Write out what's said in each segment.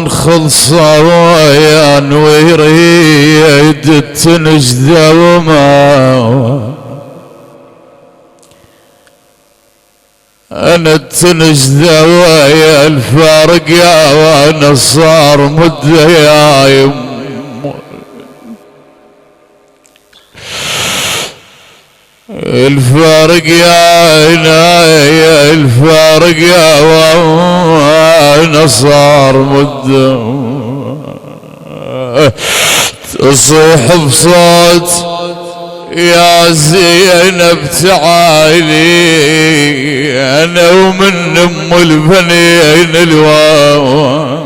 خلصة ويان ويريد تنجد وما أنا تنجد ويا الفارق يا وانا صار مدة يا يم الفارق يا الفارق يا وانا صار مدة تصيح بصوت يا زينب تعالي انا ومن ام البنين الوان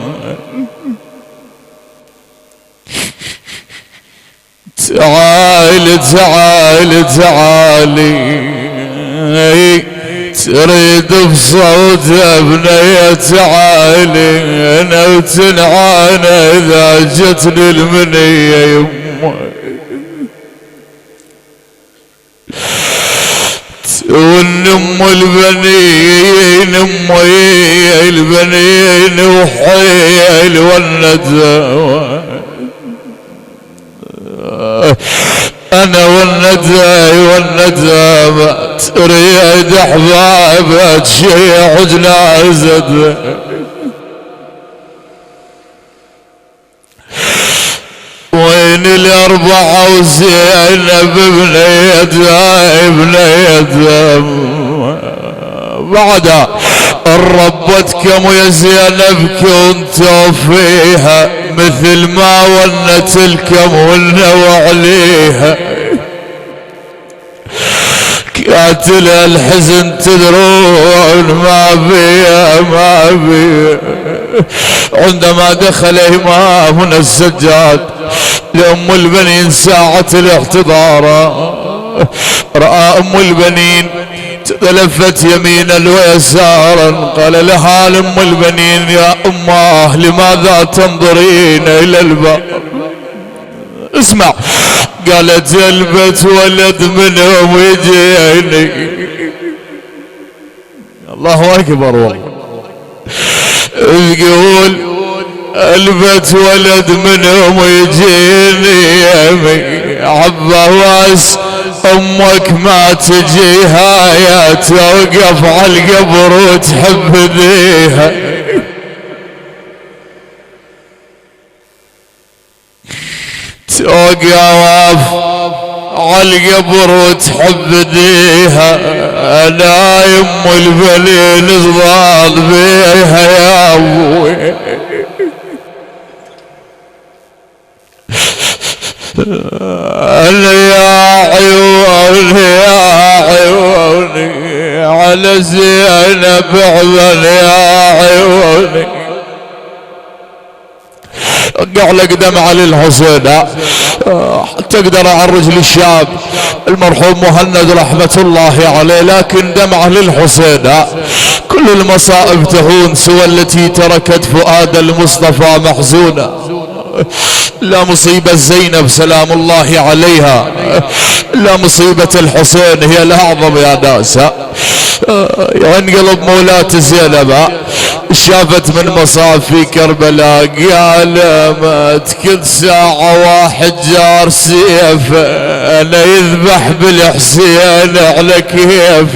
تعالي تعالي تعالي تريد بصوت ابنية تعالي انا وتنعانى اذا جتني المنية يمه ونم البنين امي البنين وحيل والندى انا والندى ما تريد احباب تشيع جنازة وين الاربعة وزينب ابنيتها بعدها ربتكم يا زينب كنتوا فيها مثل ما ونت لكم ونوا عليها قاتل الحزن تدرون ما بيا عندما دخل إمامنا السجاد لأم البنين ساعة الاحتضار رأى أم البنين تلفت يمينا ويسارا قال لها لأم البنين يا أماه لماذا تنظرين إلى الباب اسمع قالت البت ولد منهم يجيني الله أكبر والله يقول البت ولد منهم يجيني عباس امك ما تجيها يا توقف على القبر وتحب ذيها توقف على القبر وتحب ذيها انا يم البنين ضال بيها يا ابوي انا يا عيوني على زينب عظم يا عيوني وقع لك دمعة للحسين حتى اقدر اعرج للشاب المرحوم مهند رحمة الله عليه لكن دمعة للحسين كل المصائب تهون سوى التي تركت فؤاد المصطفى محزونا لا مصيبة زينب سلام الله عليها لا مصيبة الحسين هي الأعظم يا ناس ينقلب مولاة زينب شافت من مصاب في كربلاء قالت كل ساعة واحد جار سيف أنا يذبح بالحسين على كيف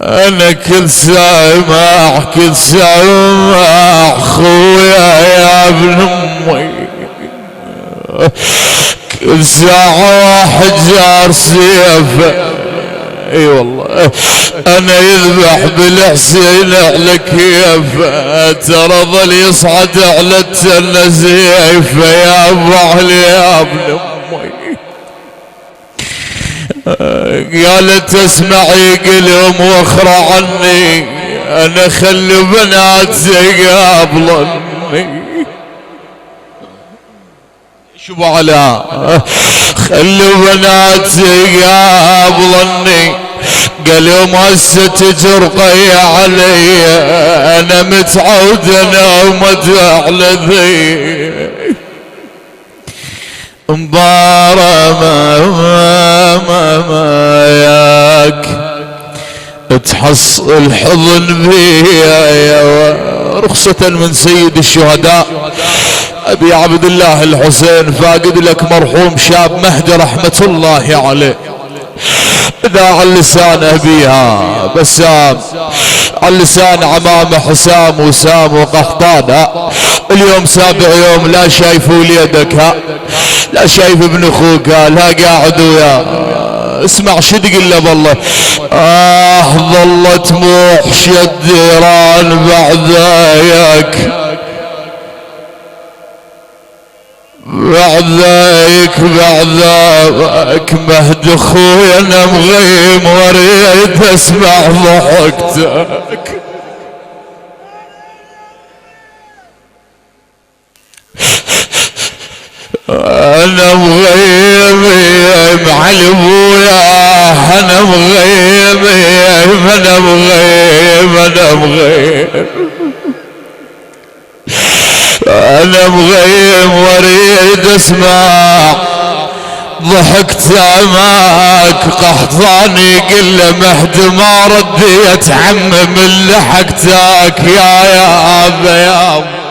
انا كل سامع خويا يا ابن امي كل ساعة واحد جار سيف اي والله انا يذبح بالحسين على كيف ترى ظل يصعد على التنة زيف يا ابو علي يا ابن امي قالت اسمعي قلهم واخرى عني انا خلي بناتي قابلني شو على خلي بناتي قابلني قالهم هسه تجرقي علي انا متعود انا ومدع لذي ما ياك تحصل الحضن بيا رخصة من سيد الشهداء أبي عبد الله الحسين فاقد لك مرحوم شاب مهدي رحمة الله عليه. إذا على لسانه بيها بسام، على لسان عمامه حسام وسام وقحطان. اليوم سابع يوم لا شايف وليدك، لا شايف ابن اخوك، لا قاعد وياه. اسمع شدق الا بالله. ظلت موحش الديران بعدايك، بعدايك مهد اخويا انا مغيم واريد اسمع ضحكتك. انا مغيم على ابويا، انا مغيم انا مغيم انا مغيم انا مغيم واريد اسمع ضحكت معك. قحطاني قل له مهد ما ردي اتعمم اللي حكتك يا ابا يا ابا.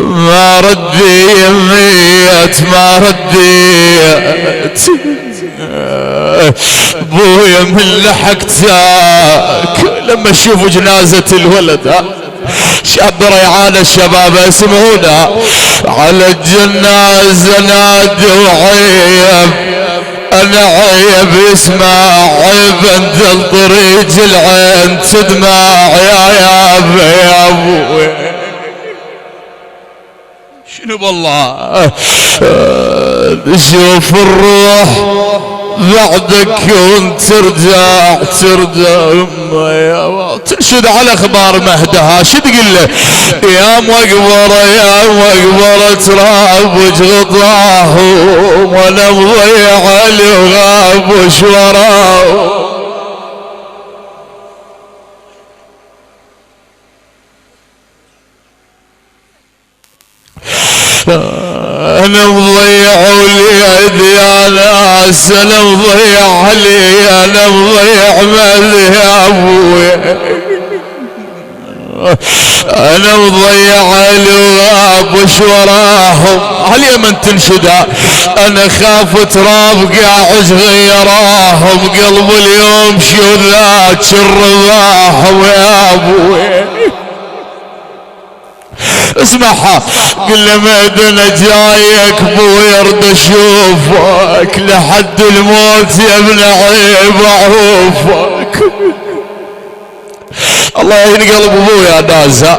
ما ردي يميت ما رديت بويا من لحقتك. لما اشوف جنازة الولد شاب ريعان الشباب اسمعونا على الجنازة نادي وعيب. انا عيب اسمع عيب انزل طريق العين تدمع يا ابا يا ابوي. شنو بالله شوف الروح بعدك وانت ترجع تنشد على اخبار مهدها. شو تقول له يا مقبره تراب وجغطاه وانا مضيع علي وغاب وش وراه. انا مضيع وليدي يا ناس، انا مضيع علي، انا مضيع مالي يا ابوي، انا مضيع علي وغاب وش وراهم. هاليمن تنشدها انا خاف تراب قاعد غيراهم قلب اليوم شو ذاك الرضاهم يا ابوي. اسمعها قل له مهد انا جايك بويا ارد اشوفك لحد الموت يا ابن عيب اعوفك. الله يهين قلب ابويا نازا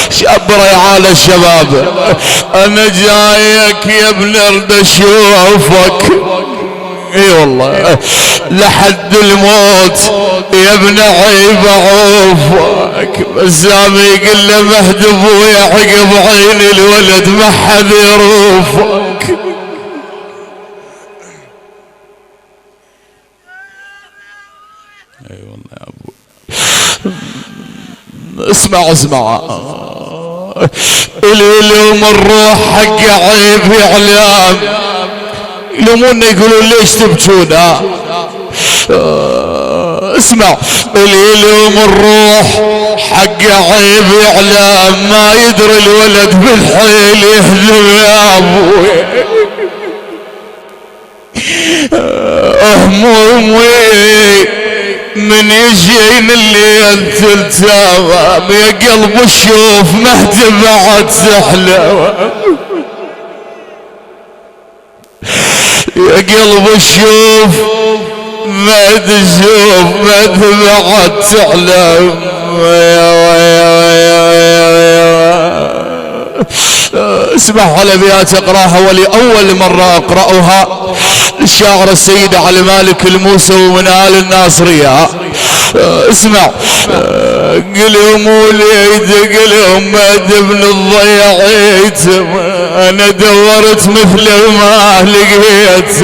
شاب ريعان الشباب. انا جايك يا ابن ارد اشوفك اي والله لحد الموت يا ابن عيب اعوفك. بسام يقول له مهد ابويا عقب عين الولد ما حد يروفك. اي والله يا ابو. اسمع اليوم الروح حق عيب اعلام يلومونا يقولون ليش تبكون. اسمع اليوم الروح حق عيب اعلام ما يدري الولد بالحيل يهدم يا ابوي. همومي من يجين الليل تلتام يا قلب الشوف مهد بعد سحله يا قلب الشوف ما تشوف ما تبعد تعلم اسمع على ابيات اقراها ولاول مره اقراها للشاعر السيد علي مالك الموسوي من آل الناصرية. اسمع قلهم وليد قلهم ما ابن الضيعيت انا دورت مثل ما لقيت.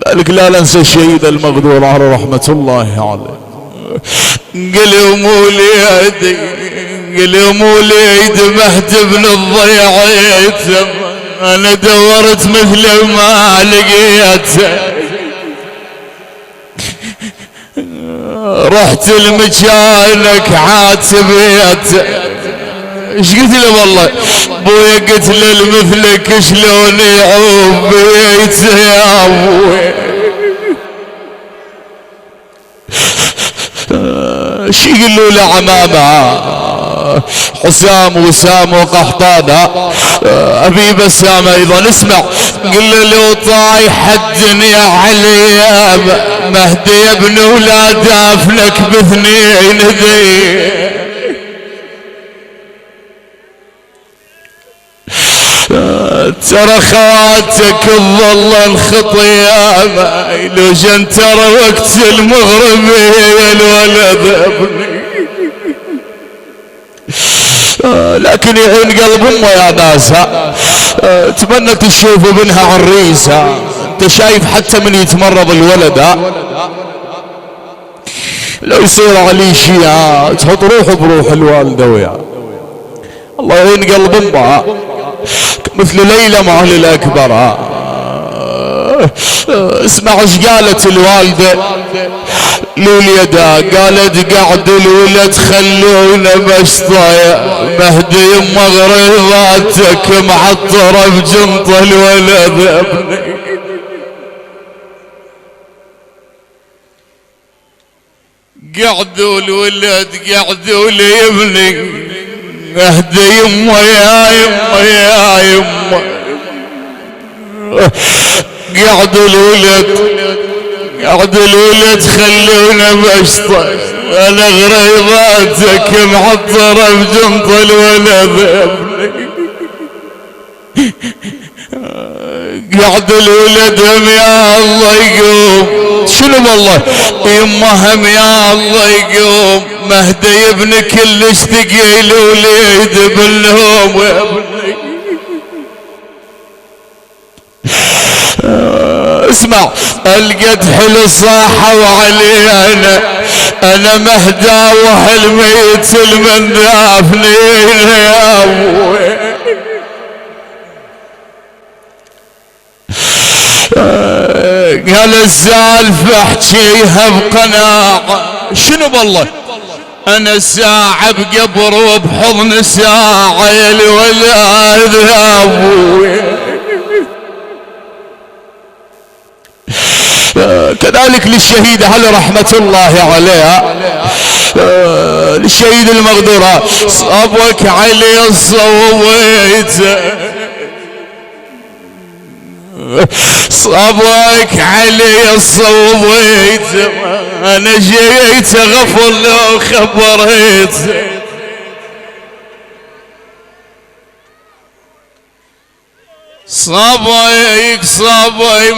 كذلك لا ننسى الشهيد المغدور على رحمة الله عليه. قلموا لي قلموا لي دمحت ابن الضيعت، انا دورت مثل ما لقيت، رحت لمكانك عاتبيت. ايش قلت له والله بويا؟ قلت له مثلك شلون يعوب بيته يا ابوي. شي يقولوا له عمامه حسام وسام وقحطانه ابي بسام ايضا. اسمع قل له لو طايح الدنيا علي مهدي ابن ولاد افلك باثنين ذي. ترى خواتك تظل خطيامة لو جنتر وقت المغربية الولد ابني. لكن يعين قلب امه يا ناس. تمنى تشوفوا بنها عريسة. انت شايف حتى من يتمرض الولد لو يصير عليه شيء تحط روحه بروح الوالدة وياه. الله يعين قلب امه مثل ليلى مع اهل الاكبر. اسمع ايش قالت الوالده لليدا، قالت قعد الولد خلونا بشطايا مهدي مغرضاتك معطره بجنطه الولد ابني. قعدوا الولد قعدوا لي ابني مهدي يمه يا يمه يا يمه. قعدوا الولد خلونا بشطة انا غريضاتك معطرة بجنط الولد ابني. قعد الولد هم يا الله يقوم. شنو والله يمه هم يا الله يقوم. مهدي ابن كلش ثقيل وليد بالنوم يا ابني. اسمع القدح الصاحة وعلي انا مهدا وهالميت المندافني يا ابوي. قال الزالفة احكيها بقناعة. شنو بالله انا ساعة بقبر وبحضن ساعة يا الولاد يا ابوي. كذلك للشهيد على رحمة الله عليها للشهيد المغدورة صابك علي الصويت صابك علي الصويت انا جيت غفل لو خبريت. صابك صابك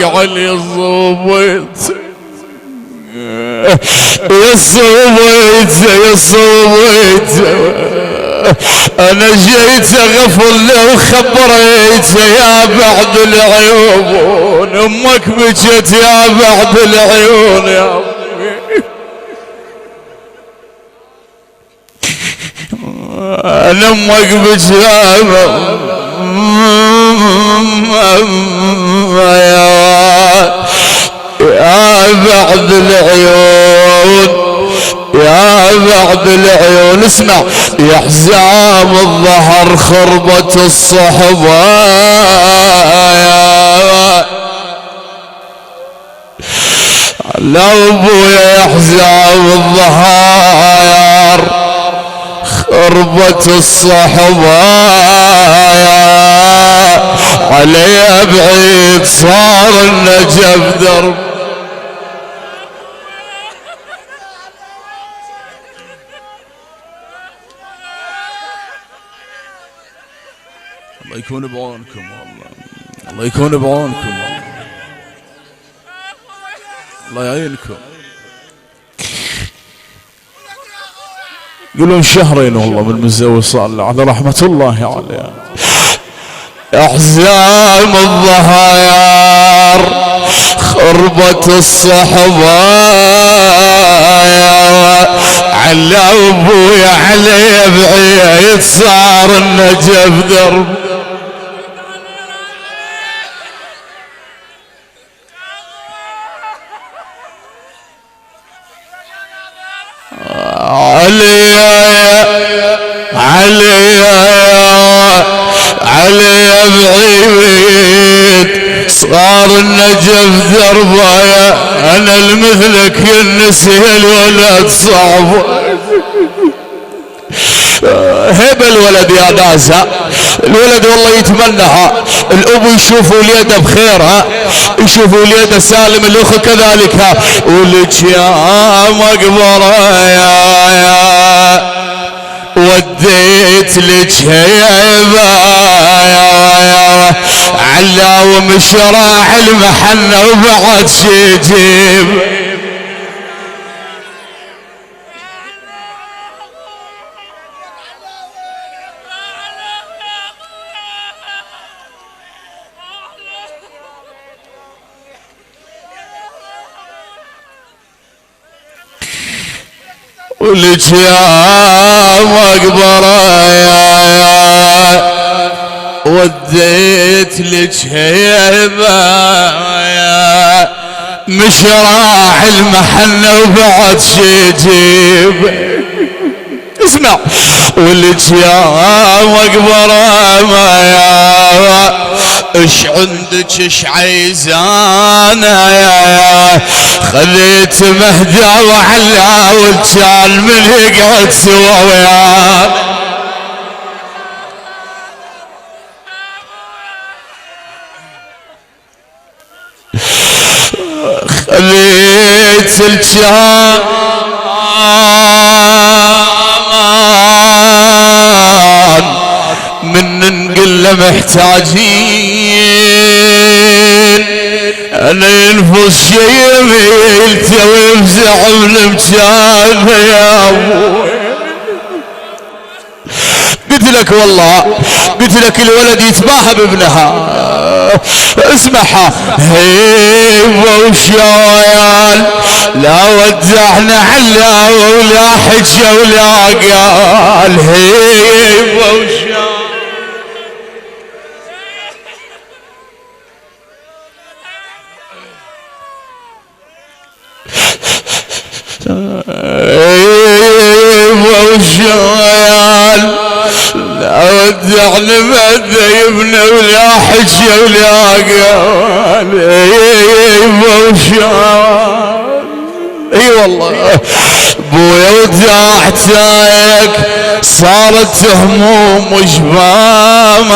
علي الصويت يا الصويت انا جيت غفل لو خبريت يا بعد العيون. امك بجت يا بعد العيون يا امي. انا امك بجت يا بعد العيون يا بعد العيون. اسمع يا حزام الظهر خربة الصحبة لا ابويا يا حزام الظهر خربة الصحبة علي بعيد صار النجف درب. الله يكون بعونكم والله. الله يكون بعونكم والله. الله يعينكم. يقولون شهرين والله من متزوج صالح على رحمة الله عليه. أحزام الضحايا ربط الصحبة على ابوي علي بعيد صار النجف درب علي علي علي بعيد صار النجف دربايا انا المثلك ينسي الولد صعب هيب الولد يا ناسا الولد والله يتمنها الاب يشوف وليده بخيرها يشوف وليده سالم الاخ كذلك ولك يا مقبره يا وديت لك هيبه علا ومشراح المحنه وبعد شي يجيب ولك يا مقبره يا وديت لك هيبه يا مشراح المحنه وبعد شي يجيب اسمع ولك يا مقبره ما يا اش عندك اش عايزانا يا خليت مهدى وعلا والجال من يقعد سوا ويانا خليت الجال من نقل محتاجين انا ينفس جيبي ويفزع المكان يا ابوي قلت لك والله قلت لك الولد يتباهى بابنها اسمعها هيبه وشايل لا ودعنا علا ولا حجه ولا قال هيبه وشايل وشايل لا ودعنا مدى يبنى ولا حجة ولا قال وشايل اي والله بويا وداعتك صارت هموم وجبامال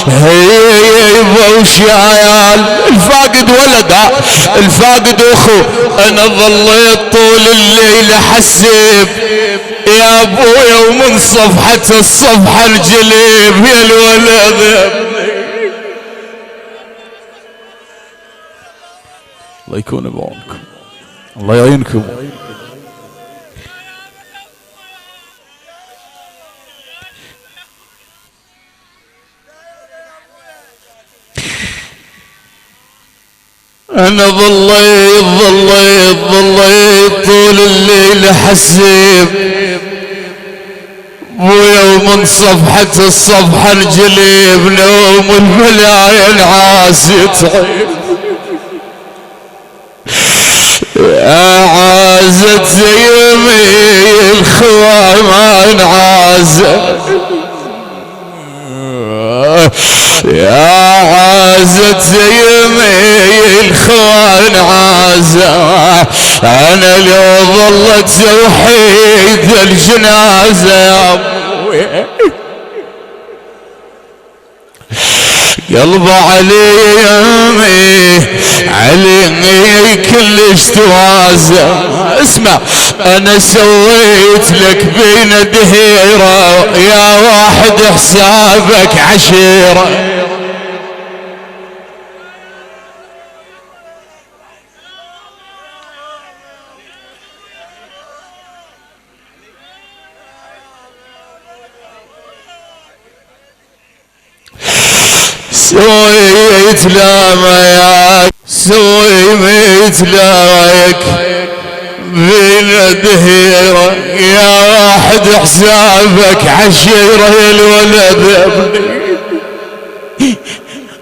هيبه وشايل الفاقد ولده الفاقد اخو انا ظليت طول الليل احسب يا ابويا ومن صفحة الصفحة الجليب يا الولد الله يكون بعونكم الله يعينكم انا ظليت طول الليل احسب ويوم صفحة الصفحة الجليب نوم الملايين عاسيت عازت زيمي الخوى ما انعازت يا عازت زيمي الخوان عازة انا لو ظلت وحيد الجنازة يا ابوي قلب علي كلش توازى اسمع انا سويت لك بين دهيرة يا واحد حسابك عشيرة سويت يتلاميك سوي مثلك بين دهيرة يا واحد حسابك عشيرة يا الولد يا ابني.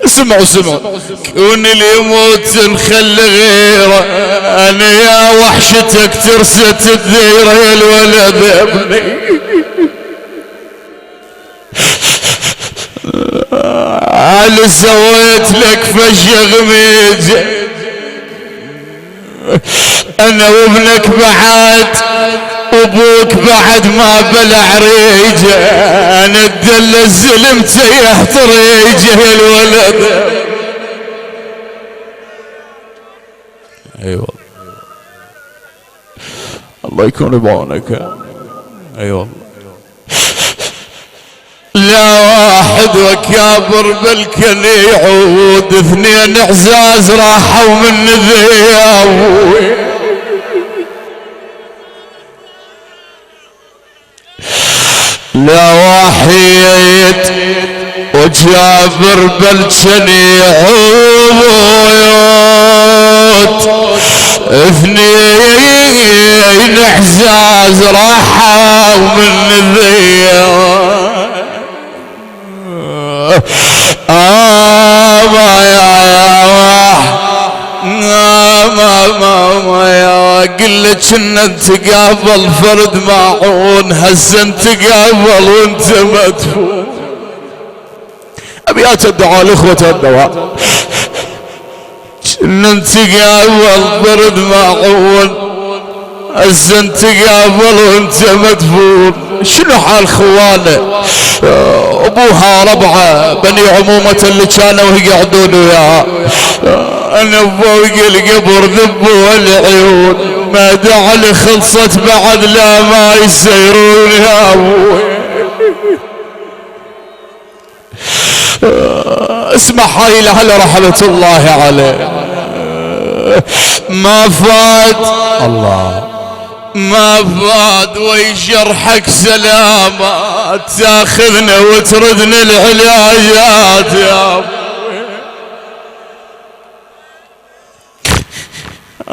اسمعوا كون اللي يموت نخلي غيره انا يا وحشتك ترست الديرة يا الولد يا ابني. على سويت لك فشغ ميجة انا وابنك بعد وابوك بعد ما بلع ريجه انا الدل الزلم تيحت ريجه يا الولد. ايوه الله يكون بعونك. ايوه لا واحد وكابر بالكن يعود اثنين اعزاز راحوا من ذياب لا وحيد وجابر بالكن يعود اثنين اعزاز راحوا من ذياب يا قلت ان تقابل فرد معون هسه تقابل وانت مدفون. ابيات الدعاء لاخوة الدواء ان تقابل فرد معون هسه تقابل وانت مدفون. شنو حال خوانه ابوها ربعه بني عمومه اللي كانوا يقعدون وياه انا فوق القبر ذبوا العيون ما دعل خلصت بعد لا ما يسيرون يا ابوي. اسمع هاي لهلا رحمة الله عليه ما فات الله ما فات ويجرحك سلامات تاخذنا وتردنا العلاجات يا ابوي.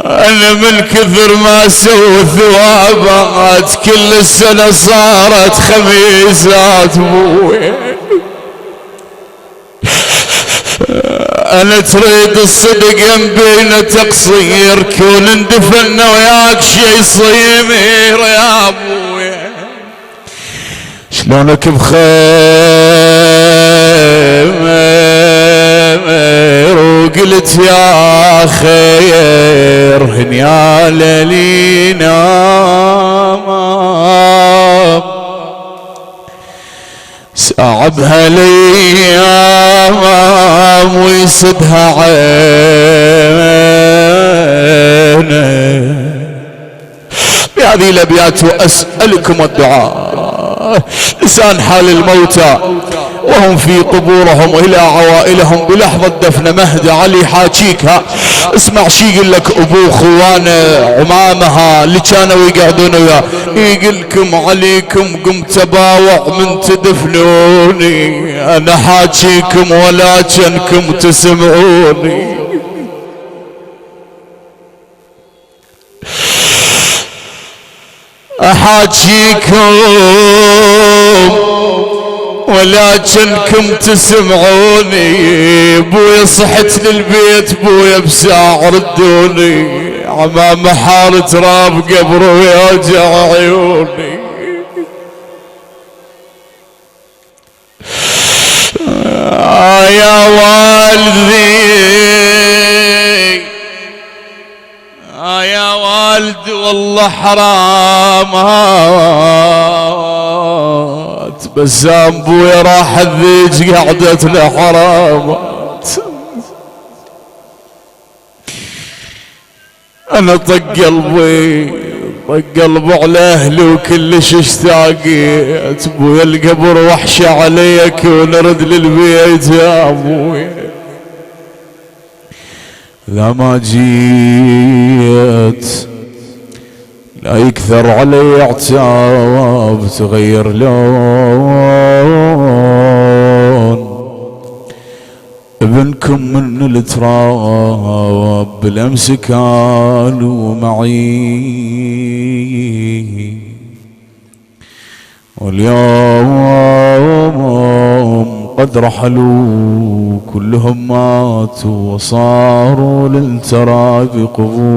انا من كثر ما سوى ثوابات كل السنة صارت خميسات ابوي. انا تريد الصدق بين تقصير كون اندفنا وياك شي صيمير يا ابوي. شلونك بخير وقلت يا خير هنيا لينا ساعبها الايام ويسدها عينه. بهذه الابيات واسالكم الدعاء لسان حال الموتى وهم في قبورهم والى عوائلهم بلحظة دفن مهد علي حاجيكها. اسمع شي يقول لك ابو خوانه عمامها اللي كانوا يقعدون وياه يقولكم عليكم قم تباوع من تدفنوني انا حاجيكم ولكنكم تسمعوني. احاجيكم ولكنكم تسمعوني. بويا صحت للبيت بويا بساعة ردوني عمام حار تراب قبره ويوجع عيوني. يا والدي يا والد والله حرامات بسام بويا راح الذيج قعدتنا حرامات. انا طق قلبي على اهلي وكلش اشتاقيت بويا القبر وحشة عليك ونرد للبيت يا ابوي. لا ما جيت لا يكثر علي عتاب تغير لون ابنكم من التراب بالامس كانوا معي، واليوم قد رحلوا كلهم ماتوا وصاروا للتراب قبورهم.